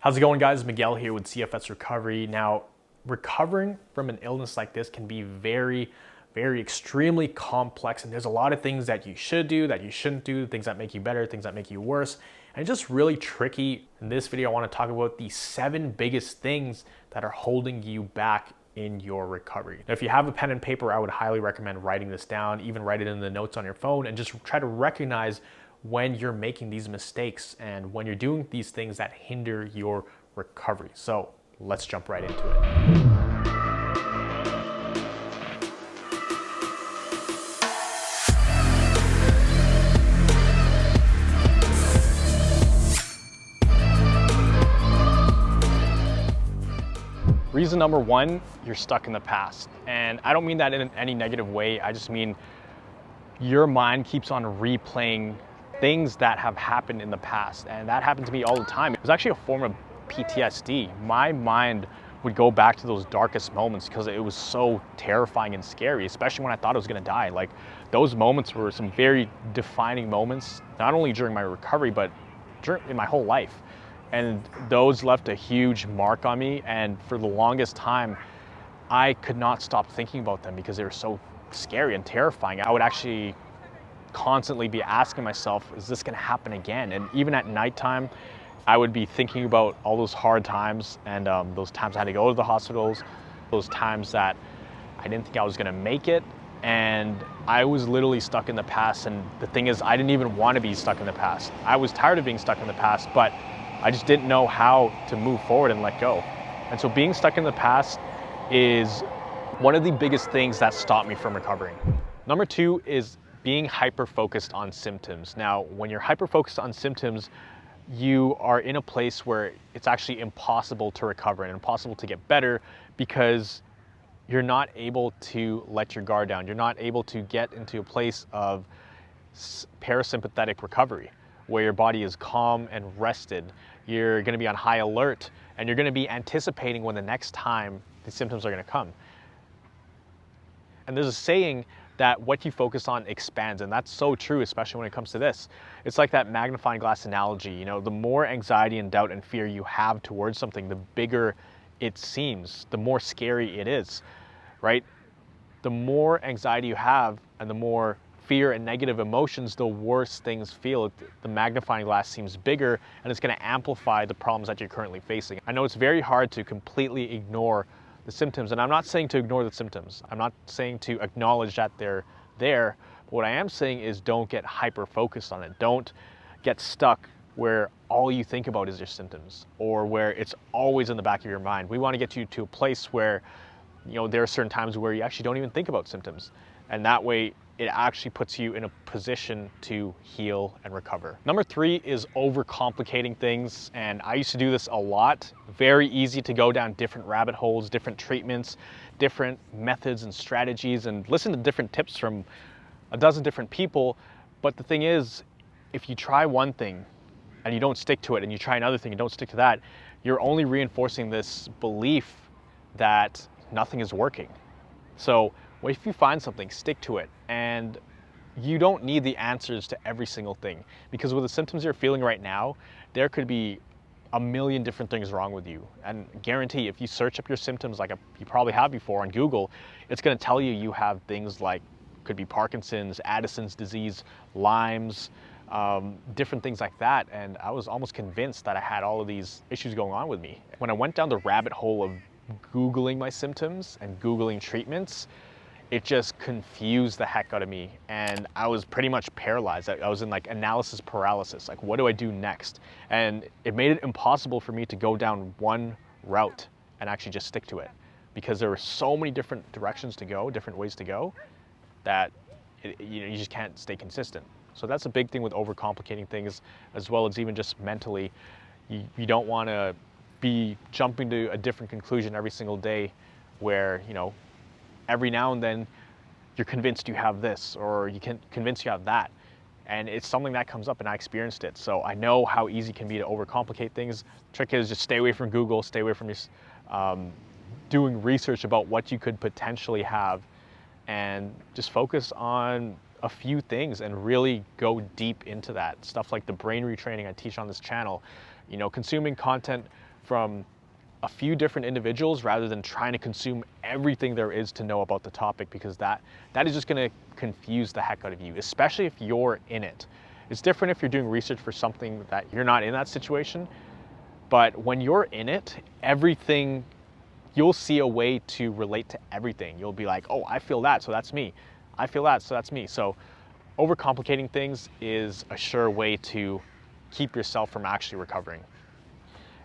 How's it going, guys? Miguel here with CFS Recovery. Now, recovering from an illness like this can be very extremely complex, and there's a lot of things that you should do, that you shouldn't do, things that make you better, things that make you worse, and it's just really tricky. In this video, I want to talk about the 7 biggest things that are holding you back in your recovery. Now, if you have a pen and paper, I would highly recommend writing this down, even write it in the notes on your phone, and just try to recognize when you're making these mistakes and when you're doing these things that hinder your recovery. So let's jump right into it. Reason number 1, you're stuck in the past. And I don't mean that in any negative way. I just mean your mind keeps on replaying things that have happened in the past. And that happened to me all the time. It was actually a form of PTSD. My mind would go back to those darkest moments because it was so terrifying and scary, especially when I thought I was gonna die. Like, those moments were some very defining moments, not only during my recovery, but in my whole life. And those left a huge mark on me. And for the longest time, I could not stop thinking about them because they were so scary and terrifying. I would actually constantly be asking myself, is this gonna happen again? And even at nighttime, I would be thinking about all those hard times and those times I had to go to the hospitals, those times that I didn't think I was gonna make it. And I was literally stuck in the past. And the thing is, I didn't even want to be stuck in the past. I was tired of being stuck in the past, but I just didn't know how to move forward and let go. And so being stuck in the past is one of the biggest things that stopped me from recovering. Number 2 is being hyper-focused on symptoms. Now, when you're hyper-focused on symptoms, you are in a place where it's actually impossible to recover and impossible to get better because you're not able to let your guard down. You're not able to get into a place of parasympathetic recovery, where your body is calm and rested. You're gonna be on high alert, and you're gonna be anticipating when the next time the symptoms are gonna come. And there's a saying that what you focus on expands, and that's so true, especially when it comes to this. It's like that magnifying glass analogy. You know, the more anxiety and doubt and fear you have towards something, the bigger it seems, the more scary it is, right? The more anxiety you have and the more fear and negative emotions, the worse things feel. The magnifying glass seems bigger, and it's going to amplify the problems that you're currently facing. I know it's very hard to completely ignore the symptoms, and I'm not saying to ignore the symptoms. I'm not saying to acknowledge that they're there. But what I am saying is don't get hyper-focused on it. Don't get stuck where all you think about is your symptoms, or where it's always in the back of your mind. We want to get you to a place where, you know, there are certain times where you actually don't even think about symptoms. And that way, it actually puts you in a position to heal and recover. Number 3 is overcomplicating things. And I used to do this a lot. Very easy to go down different rabbit holes, different treatments, different methods and strategies, and listen to different tips from a dozen different people. But the thing is, if you try one thing and you don't stick to it, and you try another thing and don't stick to that, you're only reinforcing this belief that nothing is working. So if you find something, stick to it. And you don't need the answers to every single thing, because with the symptoms you're feeling right now, there could be a million different things wrong with you. And guarantee, if you search up your symptoms like you probably have before on Google, it's going to tell you you have things like, could be Parkinson's, Addison's disease, Lyme's, different things like that. And I was almost convinced that I had all of these issues going on with me. When I went down the rabbit hole of Googling my symptoms and Googling treatments, it just confused the heck out of me. And I was pretty much paralyzed. I was in like analysis paralysis. Like, what do I do next? And it made it impossible for me to go down one route and actually just stick to it, because there were so many different directions to go, different ways to go, that you just can't stay consistent. So that's a big thing with overcomplicating things, as well as even just mentally. You don't want to be jumping to a different conclusion every single day, where, you know, every now and then you're convinced you have this, or you can convince you have that. And it's something that comes up, and I experienced it. So I know how easy it can be to overcomplicate things. The trick is just stay away from Google, stay away from doing research about what you could potentially have, and just focus on a few things and really go deep into that. Stuff like the brain retraining I teach on this channel, you know, consuming content from a few different individuals rather than trying to consume everything there is to know about the topic, because that is just going to confuse the heck out of you, especially if you're in it. It's different if you're doing research for something that you're not in that situation, but when you're in it, everything, you'll see a way to relate to everything. You'll be like, oh, I feel that, so that's me. I feel that, so that's me. So overcomplicating things is a sure way to keep yourself from actually recovering.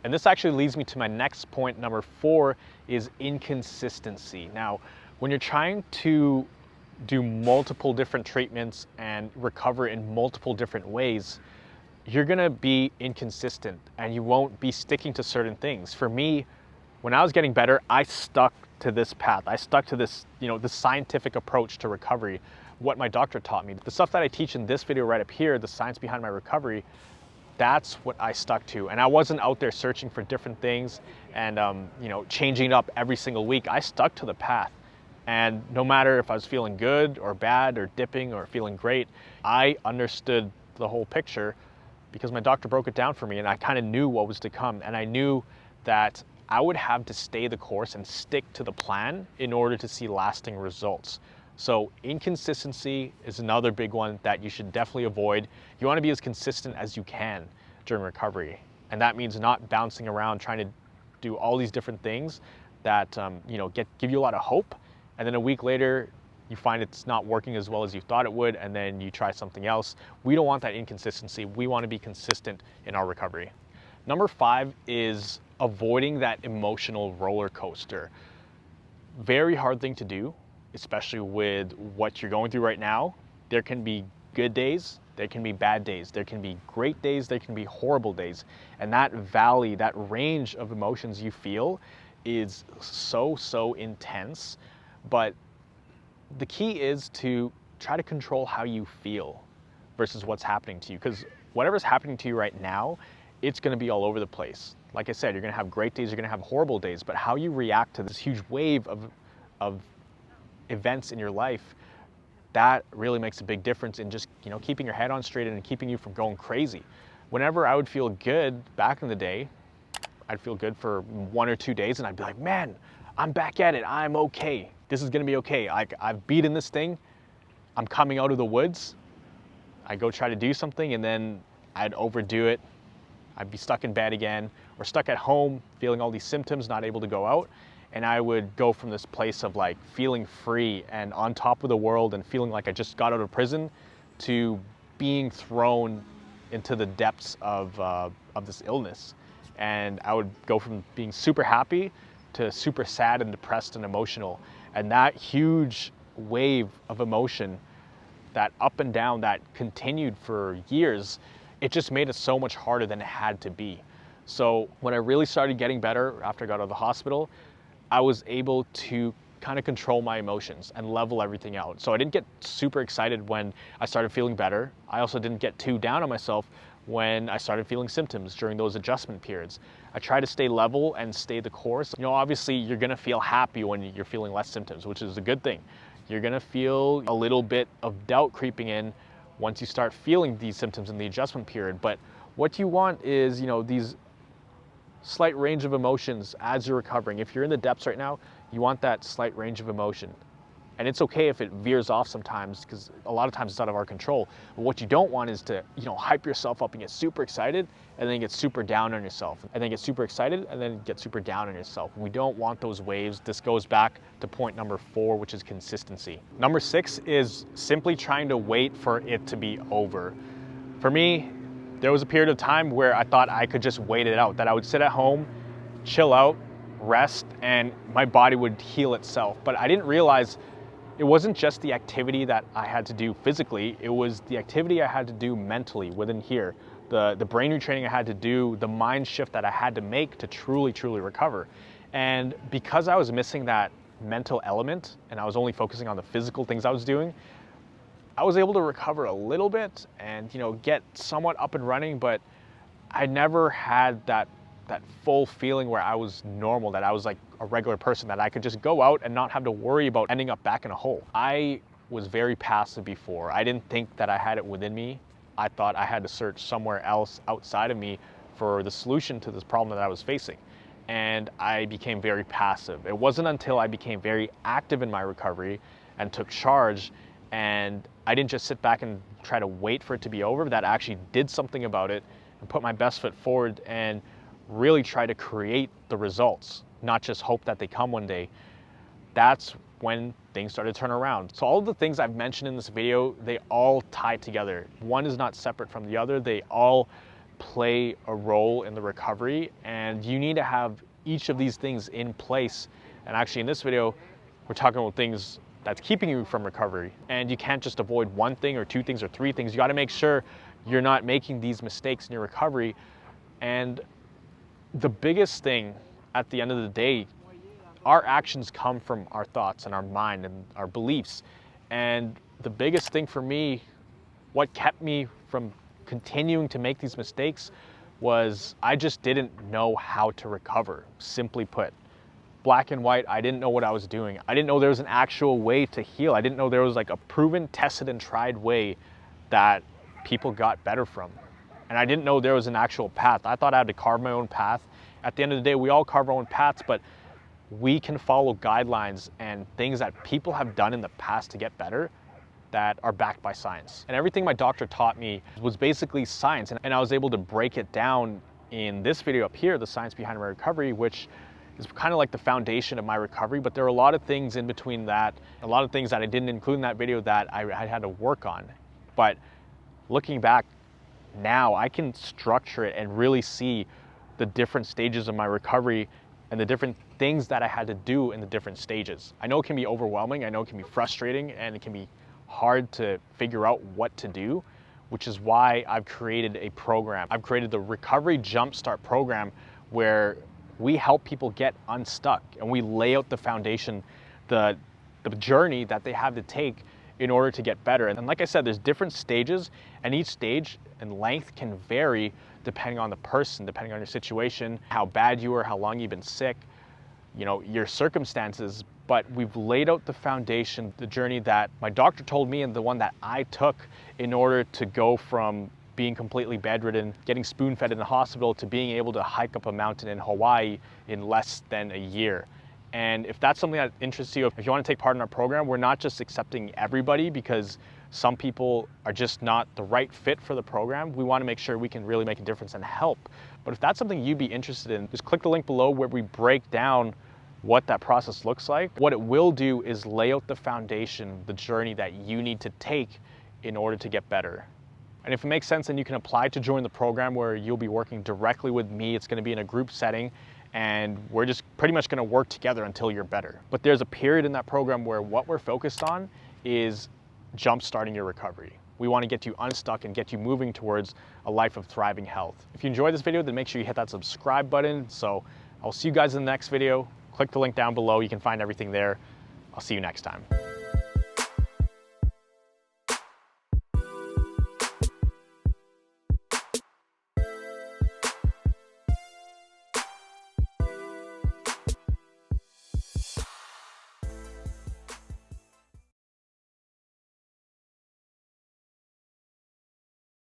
And this actually leads me to my next point, number 4, is inconsistency. Now, when you're trying to do multiple different treatments and recover in multiple different ways, you're gonna be inconsistent and you won't be sticking to certain things. For me, when I was getting better, I stuck to this path. I stuck to this, the scientific approach to recovery, what my doctor taught me. The stuff that I teach in this video right up here, the science behind my recovery, that's what I stuck to. And I wasn't out there searching for different things and changing it up every single week. I stuck to the path. And no matter if I was feeling good or bad or dipping or feeling great, I understood the whole picture because my doctor broke it down for me, and I kind of knew what was to come. And I knew that I would have to stay the course and stick to the plan in order to see lasting results. So inconsistency is another big one that you should definitely avoid. You want to be as consistent as you can during recovery. And that means not bouncing around trying to do all these different things that give you a lot of hope. And then a week later, you find it's not working as well as you thought it would, and then you try something else. We don't want that inconsistency. We want to be consistent in our recovery. Number 5 is avoiding that emotional roller coaster. Very hard thing to do, especially with what you're going through right now. There can be good days, there can be bad days, there can be great days, there can be horrible days. And that valley, that range of emotions you feel is so intense. But the key is to try to control how you feel versus what's happening to you, because whatever's happening to you right now, it's going to be all over the place. Like I said, you're going to have great days, you're going to have horrible days, but how you react to this huge wave of events in your life, that really makes a big difference in just keeping your head on straight and keeping you from going crazy. Whenever I would feel good back in the day, I'd feel good for 1 or 2 days and I'd be like, man, I'm back at it, I'm okay. This is gonna be okay. I've beaten this thing. I'm coming out of the woods. I go try to do something and then I'd overdo it. I'd be stuck in bed again or stuck at home feeling all these symptoms, not able to go out. And I would go from this place of like feeling free and on top of the world and feeling like I just got out of prison to being thrown into the depths of this illness. And I would go from being super happy to super sad and depressed and emotional. And that huge wave of emotion, that up and down that continued for years, it just made it so much harder than it had to be. So when I really started getting better after I got out of the hospital, I was able to kind of control my emotions and level everything out. So I didn't get super excited when I started feeling better. I also didn't get too down on myself when I started feeling symptoms during those adjustment periods. I try to stay level and stay the course. Obviously you're gonna feel happy when you're feeling less symptoms, which is a good thing. You're gonna feel a little bit of doubt creeping in once you start feeling these symptoms in the adjustment period. But what you want is, these slight range of emotions as you're recovering. If you're in the depths right now, you want that slight range of emotion. And it's okay if it veers off sometimes, because a lot of times it's out of our control. But what you don't want is to, hype yourself up and get super excited and then get super down on yourself. And then get super excited and then get super down on yourself. We don't want those waves. This goes back to point number 4, which is consistency. Number 6 is simply trying to wait for it to be over. For me, there was a period of time where I thought I could just wait it out, that I would sit at home, chill out, rest, and my body would heal itself. But I didn't realize it wasn't just the activity that I had to do physically, it was the activity I had to do mentally within here. The brain retraining I had to do, the mind shift that I had to make to truly recover. And because I was missing that mental element and I was only focusing on the physical things I was doing, I was able to recover a little bit and get somewhat up and running, but I never had that full feeling where I was normal, that I was like a regular person, that I could just go out and not have to worry about ending up back in a hole. I was very passive before. I didn't think that I had it within me. I thought I had to search somewhere else outside of me for the solution to this problem that I was facing. And I became very passive. It wasn't until I became very active in my recovery and took charge, and I didn't just sit back and try to wait for it to be over, that I actually did something about it and put my best foot forward and really try to create the results, not just hope that they come one day. That's when things started to turn around. So all of the things I've mentioned in this video, they all tie together. One is not separate from the other. They all play a role in the recovery, and you need to have each of these things in place. And actually in this video, we're talking about things that's keeping you from recovery. And you can't just avoid one thing or two things or three things. You got to make sure you're not making these mistakes in your recovery. And the biggest thing at the end of the day, our actions come from our thoughts and our mind and our beliefs. And the biggest thing for me, what kept me from continuing to make these mistakes, was I just didn't know how to recover. Simply put, black and white, I didn't know what I was doing. I didn't know there was an actual way to heal. I didn't know there was like a proven, tested, and tried way that people got better from. And I didn't know there was an actual path. I thought I had to carve my own path. At the end of the day, we all carve our own paths, but we can follow guidelines and things that people have done in the past to get better that are backed by science. And everything my doctor taught me was basically science, and I was able to break it down in this video up here, the science behind my recovery, which is kind of like the foundation of my recovery. But there are a lot of things in between that, a lot of things that I didn't include in that video that I had to work on. But looking back now, I can structure it and really see the different stages of my recovery and the different things that I had to do in the different stages. I know it can be overwhelming, I know it can be frustrating, and it can be hard to figure out what to do, which is why I've created a program. I've created the Recovery Jumpstart program, where we help people get unstuck and we lay out the foundation, the journey that they have to take in order to get better. And like I said, there's different stages, and each stage and length can vary depending on the person, depending on your situation, how bad you are, how long you've been sick, you know, your circumstances. But we've laid out the foundation, the journey that my doctor told me and the one that I took in order to go from being completely bedridden, getting spoon-fed in the hospital, to being able to hike up a mountain in Hawaii in less than a year. And if that's something that interests you, if you want to take part in our program, we're not just accepting everybody because some people are just not the right fit for the program. We want to make sure we can really make a difference and help. But if that's something you'd be interested in, just click the link below where we break down what that process looks like. What it will do is lay out the foundation, the journey that you need to take in order to get better. And if it makes sense, then you can apply to join the program, where you'll be working directly with me. It's going to be in a group setting, and we're just pretty much going to work together until you're better. But there's a period in that program where what we're focused on is jump-starting your recovery. We want to get you unstuck and get you moving towards a life of thriving health. If you enjoyed this video, then make sure you hit that subscribe button. So I'll see you guys in the next video. Click the link down below. You can find everything there. I'll see you next time.